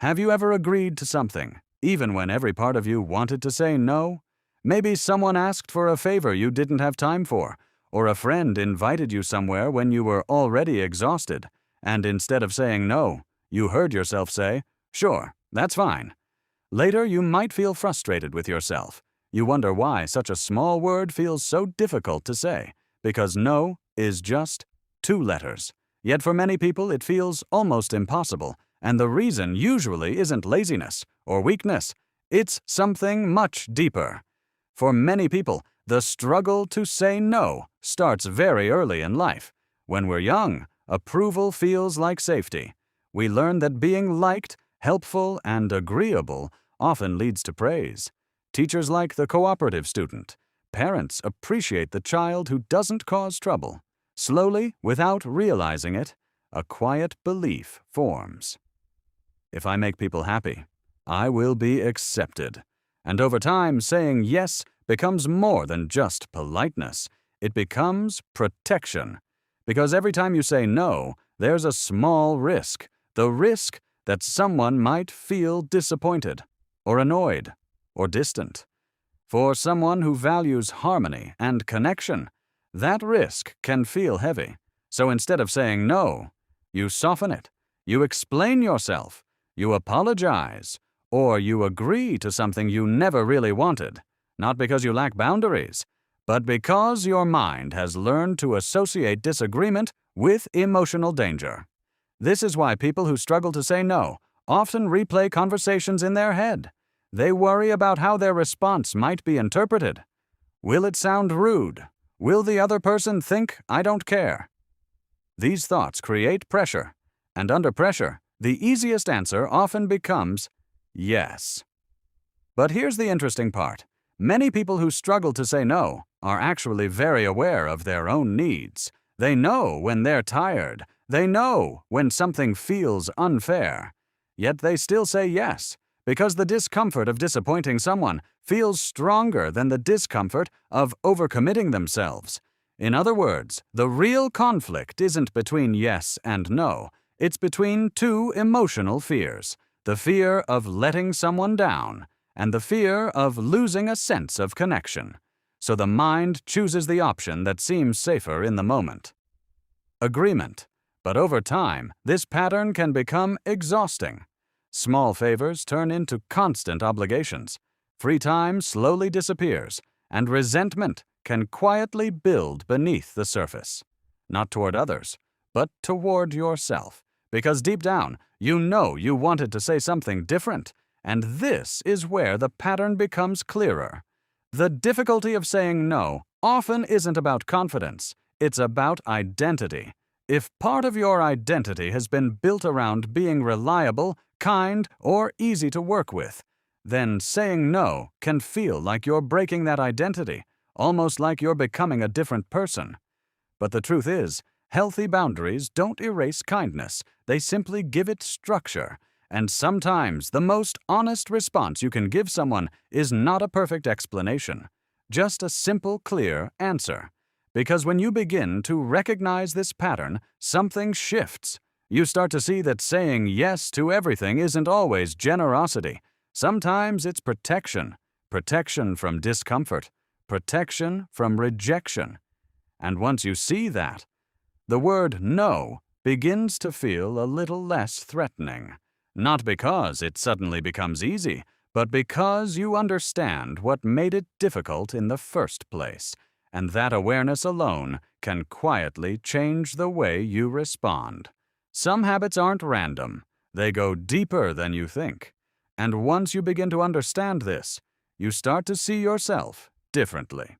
Have you ever agreed to something, even when every part of you wanted to say no? Maybe someone asked for a favor you didn't have time for, or a friend invited you somewhere when you were already exhausted, and instead of saying no, you heard yourself say, "Sure, that's fine." Later, you might feel frustrated with yourself. You wonder why such a small word feels so difficult to say, because no is just 2 letters. Yet for many people, it feels almost impossible, and the reason usually isn't laziness or weakness. It's something much deeper. For many people, the struggle to say no starts very early in life. When we're young, approval feels like safety. We learn that being liked, helpful, and agreeable often leads to praise. Teachers like the cooperative student. Parents appreciate the child who doesn't cause trouble. Slowly, without realizing it, a quiet belief forms. If I make people happy, I will be accepted. And over time, saying yes becomes more than just politeness. It becomes protection. Because every time you say no, there's a small risk. The risk that someone might feel disappointed, or annoyed, or distant. For someone who values harmony and connection, that risk can feel heavy. So instead of saying no, you soften it, you explain yourself, you apologize, or you agree to something you never really wanted, not because you lack boundaries, but because your mind has learned to associate disagreement with emotional danger. This is why people who struggle to say no often replay conversations in their head. They worry about how their response might be interpreted. Will it sound rude? Will the other person think I don't care? These thoughts create pressure, and under pressure, the easiest answer often becomes yes. But here's the interesting part. Many people who struggle to say no are actually very aware of their own needs. They know when they're tired. They know when something feels unfair. Yet they still say yes, because the discomfort of disappointing someone feels stronger than the discomfort of overcommitting themselves. In other words, the real conflict isn't between yes and no. It's between 2 emotional fears: the fear of letting someone down and the fear of losing a sense of connection. So the mind chooses the option that seems safer in the moment. Agreement. But over time, this pattern can become exhausting. Small favors turn into constant obligations. Free time slowly disappears, and resentment can quietly build beneath the surface. Not toward others, but toward yourself. Because deep down, you know you wanted to say something different, and this is where the pattern becomes clearer. The difficulty of saying no often isn't about confidence. It's about identity. If part of your identity has been built around being reliable, kind, or easy to work with, then saying no can feel like you're breaking that identity, almost like you're becoming a different person. But the truth is, healthy boundaries don't erase kindness. They simply give it structure. And sometimes the most honest response you can give someone is not a perfect explanation, just a simple, clear answer. Because when you begin to recognize this pattern, something shifts. You start to see that saying yes to everything isn't always generosity. Sometimes it's protection. Protection from discomfort. Protection from rejection. And once you see that, the word no begins to feel a little less threatening. Not because it suddenly becomes easy, but because you understand what made it difficult in the first place. And that awareness alone can quietly change the way you respond. Some habits aren't random. They go deeper than you think. And once you begin to understand this, you start to see yourself differently.